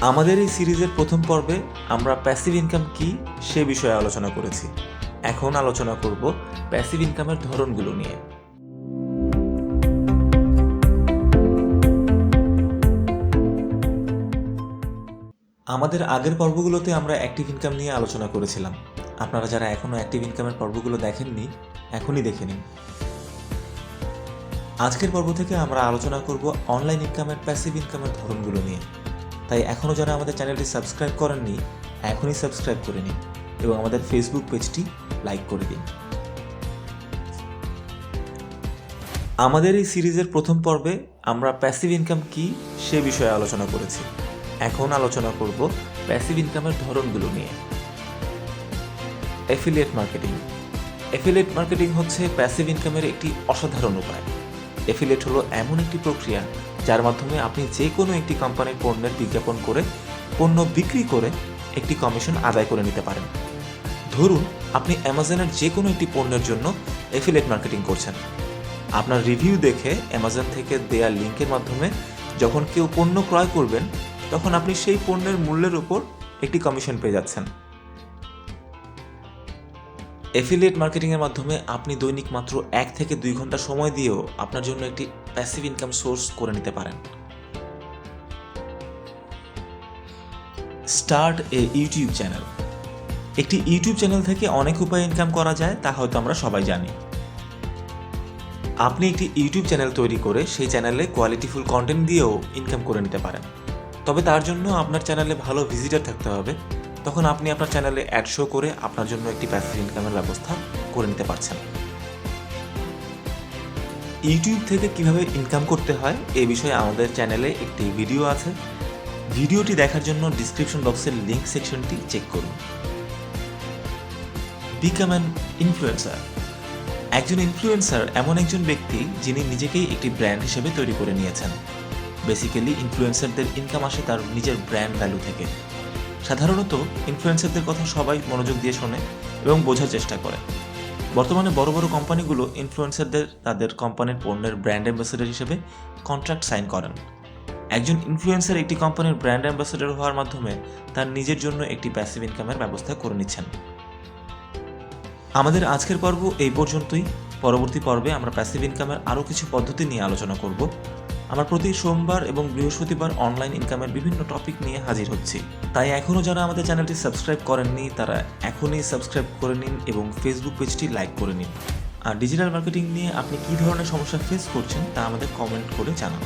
আমাদের এই সিরিজের প্রথম পর্বে আমরা প্যাসিভ ইনকাম কি সে বিষয়ে আলোচনা করেছি। এখন আলোচনা করব প্যাসিভ ইনকামের ধরনগুলো নিয়ে। আমাদের আগের পর্বগুলোতে আমরা অ্যাক্টিভ ইনকাম নিয়ে আলোচনা করেছিলাম। আপনারা যারা এখনও অ্যাক্টিভ ইনকামের পর্বগুলো দেখেননি, এখনই দেখে নিন। আজকের পর্ব থেকে আমরা আলোচনা করব অনলাইন ইনকামের প্যাসিভ ইনকামের ধরনগুলো নিয়ে। তাই এখনও যারা আমাদের চ্যানেলটি সাবস্ক্রাইব করেননি, এখনই সাবস্ক্রাইব করে নিন এবং আমাদের ফেসবুক পেজটি লাইক করে দিন। আমাদের এই সিরিজের প্রথম পর্বে আমরা প্যাসিভ ইনকাম কি সে বিষয়ে আলোচনা করেছি। এখন আলোচনা করব প্যাসিভ ইনকামের ধরনগুলো নিয়ে। Affiliate marketing. অ্যাফিলিয়েট মার্কেটিং হচ্ছে প্যাসিভ ইনকামের একটি অসাধারণ উপায়। অ্যাফিলিয়েট হলো এমন একটি প্রক্রিয়া যার মাধ্যমে আপনি যে কোনো একটি কোম্পানির পণ্যের বিজ্ঞাপন করে পণ্য বিক্রি করে একটি কমিশন আদায় করে নিতে পারেন। ধরুন আপনি অ্যামাজনের যে কোনো একটি পণ্যের জন্য অ্যাফিলিয়েট মার্কেটিং করছেন। আপনার রিভিউ দেখে অ্যামাজন থেকে দেয়া লিঙ্কের মাধ্যমে যখন কেউ পণ্য ক্রয় করবেন, তখন আপনি সেই পণ্যের মূল্যের উপর একটি কমিশন পেয়ে যাচ্ছেন। অ্যাফিলিয়েট মার্কেটিংয়ের মাধ্যমে আপনি দৈনিক মাত্র 1 থেকে 2 ঘন্টা সময় দিয়েও আপনার জন্য একটি প্যাসিভ ইনকাম সোর্স করে নিতে পারেন। স্টার্ট এ ইউটিউব চ্যানেল। একটি ইউটিউব চ্যানেল থেকে অনেক উপায়ে ইনকাম করা যায়, তা হয়তো আমরা সবাই জানি। আপনি একটি ইউটিউব চ্যানেল তৈরি করে সেই চ্যানেলে কোয়ালিটিফুল কন্টেন্ট দিয়েও ইনকাম করে নিতে পারেন। তবে তার জন্য আপনার চ্যানেলে ভালো ভিজিটর থাকতে হবে। তখন আপনি আপনার চ্যানেলে অ্যাড শো করে আপনার জন্য একটি প্যাসিভ ইনকামের ব্যবস্থা করে নিতে পারছেন। ইউটিউব থেকে কিভাবে ইনকাম করতে হয় এই বিষয়ে আমাদের চ্যানেলে একটি ভিডিও আছে। ভিডিওটি দেখার জন্য ডিসক্রিপশন বক্সের লিংক সেকশনটি চেক করুন। Become an influencer. একজন ইনফ্লুয়েন্সার এমন একজন ব্যক্তি যিনি নিজেকেই একটি ব্র্যান্ড হিসেবে তৈরি করে নিয়েছেন। বেসিক্যালি ইনফ্লুয়েন্সারদের ইনকাম আসে তার নিজের ব্র্যান্ড ভ্যালু থেকে। সাধারণত ইনফ্লুয়েন্সারদের কথা সবাই মনোযোগ দিয়ে শোনে এবং বোঝার চেষ্টা করে। বর্তমানে বড় বড় কোম্পানিগুলো ইনফ্লুয়েন্সারদের তাদের কোম্পানির পণ্যের ব্র্যান্ড অ্যাম্বাসেডর হিসেবে কন্ট্রাক্ট সাইন করেন। একজন ইনফ্লুয়েন্সার একটি কোম্পানির ব্র্যান্ড অ্যাম্বাসেডর হওয়ার মাধ্যমে তার নিজের জন্য একটি প্যাসিভ ইনকামের ব্যবস্থা করে নিচ্ছেন। আমাদের আজকের পর্ব এই পর্যন্তই। পরবর্তী পর্বে আমরা প্যাসিভ ইনকামের আরও কিছু পদ্ধতি নিয়ে আলোচনা করব। আমরা প্রতি সোমবার এবং বৃহস্পতিবার অনলাইন ইনকামের বিভিন্ন টপিক নিয়ে হাজির হচ্ছি। তাই এখনও যারা আমাদের চ্যানেলটি সাবস্ক্রাইব করেননি তারা এখনই সাবস্ক্রাইব করে নিন এবং ফেসবুক পেজটি লাইক করে নিন। আর ডিজিটাল মার্কেটিং নিয়ে আপনি কী ধরনের সমস্যা ফেস করছেন তা আমাদের কমেন্ট করে জানান।